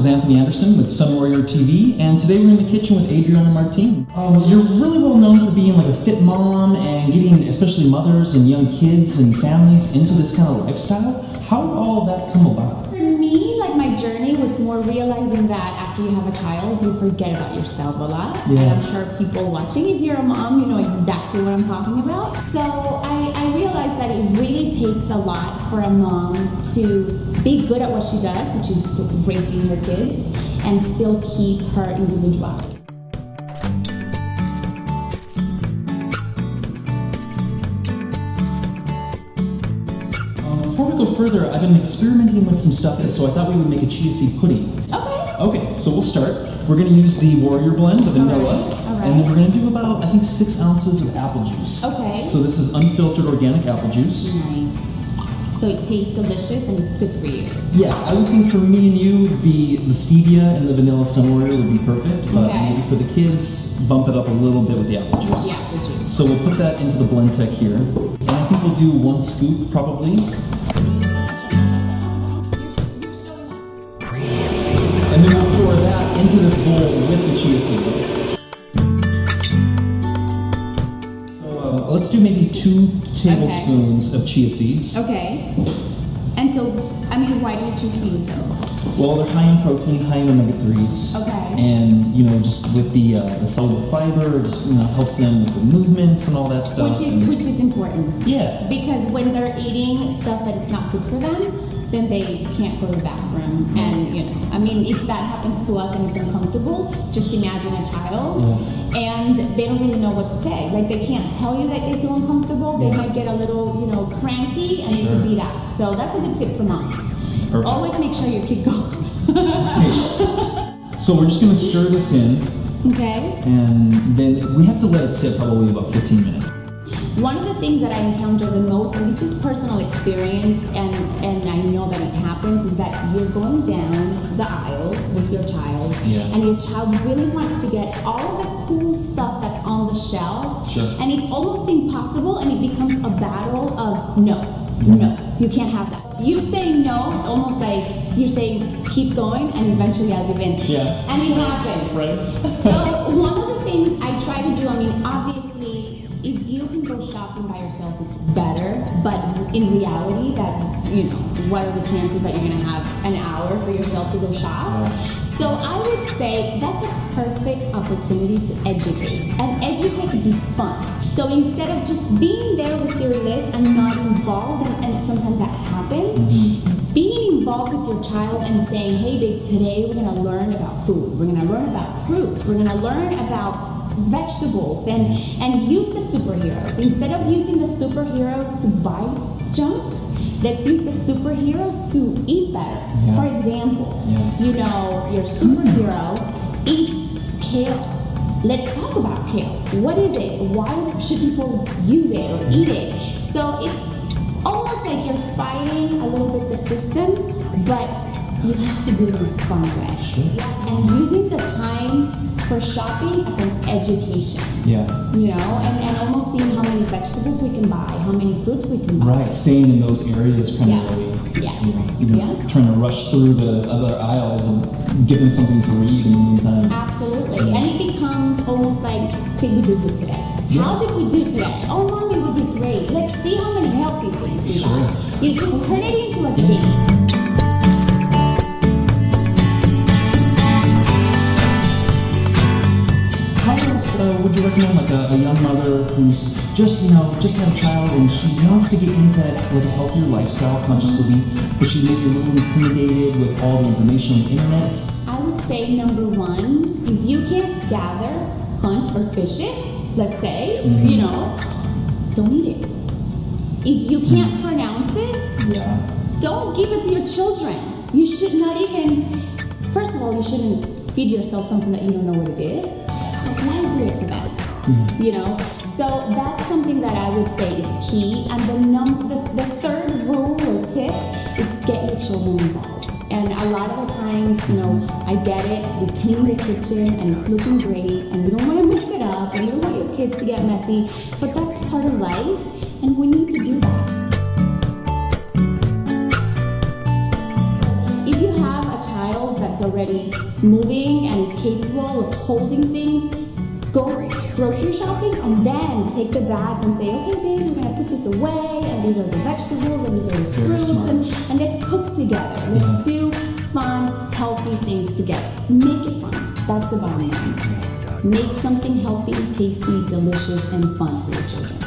is Anthony Anderson with Sun Warrior TV, and today we're in the kitchen with Adriana Martin. You're really well known for being like a fit mom and getting especially mothers and young kids and families into this kind of lifestyle. How did all of that come about? For me, like my journey was more realizing that after you have a child, you forget about yourself a lot. Yeah. And I'm sure people watching, if you're a mom, you know exactly what I'm talking about. So I realized that it really takes a lot for a mom to be good at what she does, which is raising her kids, and still keep her individuality. Before we go further, I've been experimenting with some stuff, so I thought we would make a chia seed pudding. Okay, so we'll start. We're going to use the Warrior blend, the vanilla, and then we're going to do about, I think, 6 ounces of apple juice. Okay. So this is unfiltered organic apple juice. Nice. So it tastes delicious and it's good for you. Yeah, I would think for me and you, the stevia and the vanilla Sun Warrior would be perfect, but maybe for the kids, bump it up a little bit with the apple juice. Yeah, apple juice. So we'll put that into the blend tech here, and I think we'll do 1 scoop probably. And then we'll pour that into this bowl with the chia seeds. So let's do maybe 2 tablespoons of chia seeds. Okay. And so, I mean, why do you choose to use those? Well, they're high in protein, high in omega-3s. Okay. And, you know, just with the soluble fiber, it just, you know, helps them with the movements and all that stuff. Which is important. Yeah. Because when they're eating stuff that it's not good for them, then they can't go to the bathroom. And, you know, I mean, if that happens to us and it's uncomfortable, just imagine a child and they don't really know what to say. Like, they can't tell you that they feel uncomfortable. They might get a little, you know, cranky and you could beat out. So that's a good tip for moms. Perfect. Always make sure your kid goes. So we're just going to stir this in. Okay. And then we have to let it sit probably about 15 minutes. One of the things that I encounter the most, and this is personal experience, and I know that it happens, is that you're going down the aisle with your child, and your child really wants to get all of the cool stuff that's on the shelf, and it's almost impossible, and it becomes a battle of no, you can't have that. You say no, it's almost like you're saying keep going, and eventually I'll give in. And it happens. So one of the things I try to do, I mean, obviously, if you can go shopping by yourself, it's better, but in reality, that, you know, what are the chances that you're going to have an hour for yourself to go shop? So I would say that's a perfect opportunity to educate, and educate can be fun. So instead of just being there with your list and not involved, and sometimes that happens, being involved with your child and saying, hey babe, today we're going to learn about food, we're going to learn about fruits, we're going to learn about vegetables, and use the superheroes. Instead of using the superheroes to buy junk, let's use the superheroes to eat better. For example, you know, your superhero eats kale. Let's talk about kale. What is it? Why should people use it or eat it? So it's almost like you're fighting a little bit the system, but you have to do it in a fun way. And using the time for shopping as an education. You know, and almost seeing how many vegetables we can buy, how many fruits we can buy. Staying in those areas primarily. You know, trying to rush through the other aisles and give them something to read in the meantime. Absolutely. And it becomes almost like, did we do good today? How did we do today? Oh, mommy, we did great. Let's see how many healthy things we got. You just turn it into a game. How else would you recommend, like a young mother who's just had a child and she wants to get into like a healthier lifestyle, conscious living, but she may be a little intimidated with all the information on the internet? I would say number 1, if you can't gather, hunt, or fish it, let's say, you know, don't eat it. If you can't pronounce it, don't give it to your children. You should not even, first of all, you shouldn't feed yourself something that you don't know what it is. Why do it to them? You know, so that's something that I would say is key. And the third rule or tip is get your children involved. And a lot of the times, you know, I get it, we clean the kitchen and it's looking great and you don't want to mess it up and you don't want your kids to get messy, but that's part of life and we need to do that. If you have a child that's already moving and is capable of holding things, go grocery shopping and then take the bags and say, okay babe, we're gonna put this away, and these are the vegetables and these are the fruits, and let's cook together. Let's do fun, healthy things together. Make it fun. That's the bottom line. Make something healthy, tasty, delicious, and fun for your children.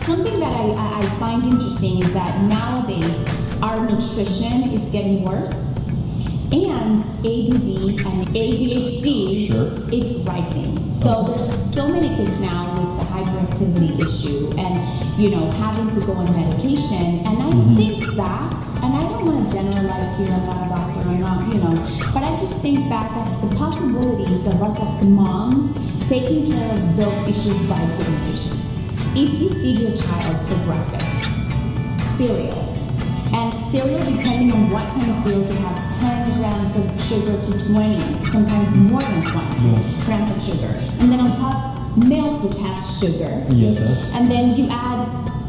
Something that I find interesting is that nowadays our nutrition is getting worse, and ADD and ADHD, it's rising. So there's so many kids now with the hyperactivity issue and, having to go on medication. And I think back, and I don't want to generalize here, I'm not a doctor, I'm not, but I just think back as the possibilities of us as moms taking care of those issues by good nutrition. If you feed your child for breakfast cereal, and cereal, depending on what kind of cereal, can have 10 grams of sugar to 20, sometimes more than 20 grams of sugar. And then on top, milk, which has sugar. Yeah, it does. And then you add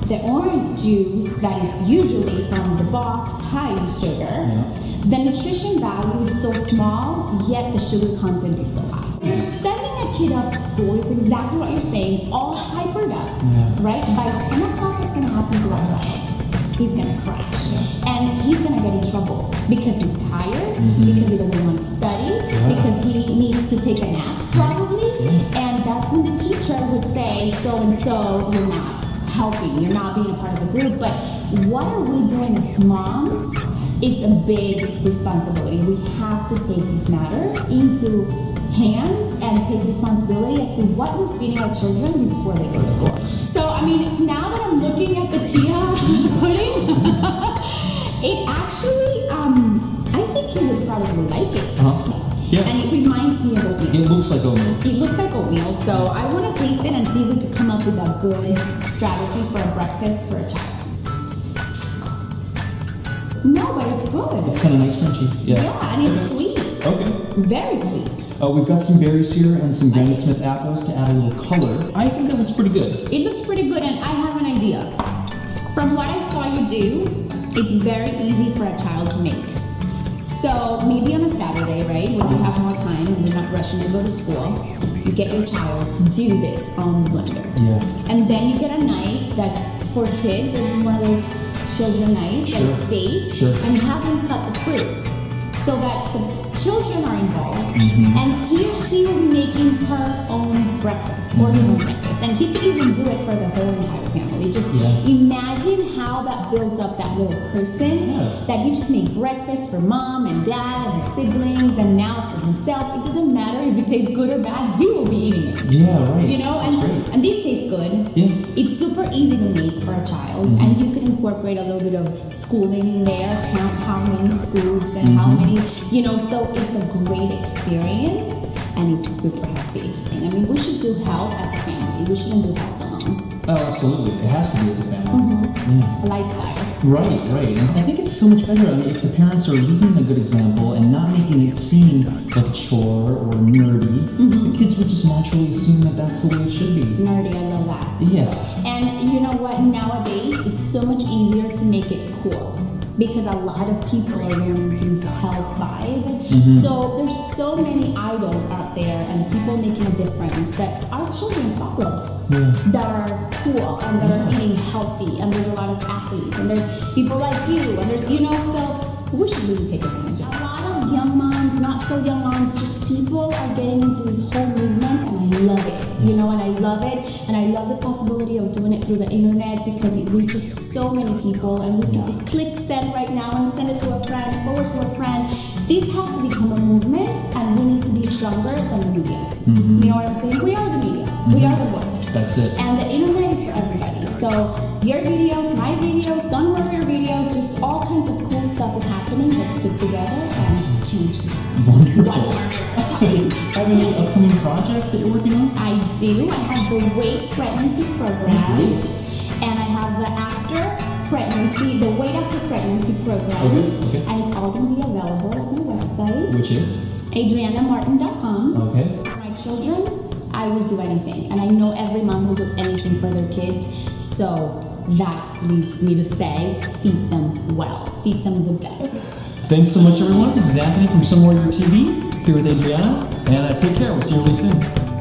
the orange juice that is usually from the box, high in sugar. Yeah. The nutrition value is so small, yet the sugar content is so high. You're sending a kid off to school, it's exactly what you're saying, all hypered up, right? By 10 o'clock, what's going to happen to that child? He's gonna crash. And he's gonna get in trouble because he's tired, because he doesn't want to study, because he needs to take a nap, probably. And that's when the teacher would say, so-and-so, you're not helping, you're not being a part of the group. But what are we doing as moms? It's a big responsibility. We have to take this matter into hand and take responsibility as to what we're feeding our children before they go to school. So, now that I'm looking at the chia pudding, it actually, I think he would probably like it. Yeah. And it reminds me of oatmeal. It looks like oatmeal. It looks like oatmeal, so I want to taste it and see if we could come up with a good strategy for a breakfast for a child. No, but it's good. It's kind of nice, crunchy. Yeah, and it's sweet. Okay. Very sweet. We've got some berries here and some Granny Smith apples to add a little color. I think that looks pretty good. It looks pretty good, and I have an idea. From what I saw you do, it's very easy for a child to make. So maybe on a Saturday, right, when you have more time and you're not rushing to go to school, you get your child to do this on the blender. Yeah. And then you get a knife that's for kids, and one of those children knives that's safe, and have them cut the fruit so that the children are involved, and he or she will be making her own breakfast or his own breakfast, and he could even do it for the whole entire family. Just imagine how that builds up that little person, that he just made breakfast for mom and dad and the siblings, and now for himself. It doesn't matter if it tastes good or bad, he will be eating it. Yeah, right. And these taste good. Yeah. It's super easy to make for a child, and you can incorporate a little bit of schooling in there, count how many scoops and how many, so it's a great experience, and it's super healthy. We should do health as a family. We shouldn't do health alone. Oh, absolutely. It has to be as a family. A lifestyle. Right. And I think it's so much better if the parents are leading a good example and not making it seem like a chore or nerdy. The kids would just naturally assume that that's the way it should be. Nerdy, I love that. Yeah. And you know what? Nowadays, it's so much easier to make it cool, because a lot of people are going into this health vibe. So there's so many idols out there and people making a difference that our children follow, that are cool and that are eating healthy, and there's a lot of athletes, and there's people like you, and there's, so we should really take advantage of it. A lot of young moms, not so young moms, just people are getting into this whole movement, and I love it, and I love it, and I love the possibility of doing it through the internet, because it reaches so many people, and we can click send right now and send it to a friend, forward to a friend. This has to become a movement, and we need to be stronger than the media. You know what I'm saying? We are the media. We are the voice. That's it. And the internet is for everybody. So your videos, my videos, Sun Warrior videos, just all kinds of cool stuff is happening. Let's stick together and change the world. Wonderful. Have any upcoming projects that you're working on? I do. I have the Weight Pregnancy Program. And I have the After Pregnancy, the Weight After Pregnancy Program. And it's all going to be available on my website. Which is? AdrianaMartin.com. Okay. For my children, I will do anything. And I know every mom will do anything for their kids. So that leads me to say, feed them well. Feed them the best. Thanks so much, everyone. This is Anthony from Sun Warrior TV, here with Adriana, and take care. We'll see you really soon.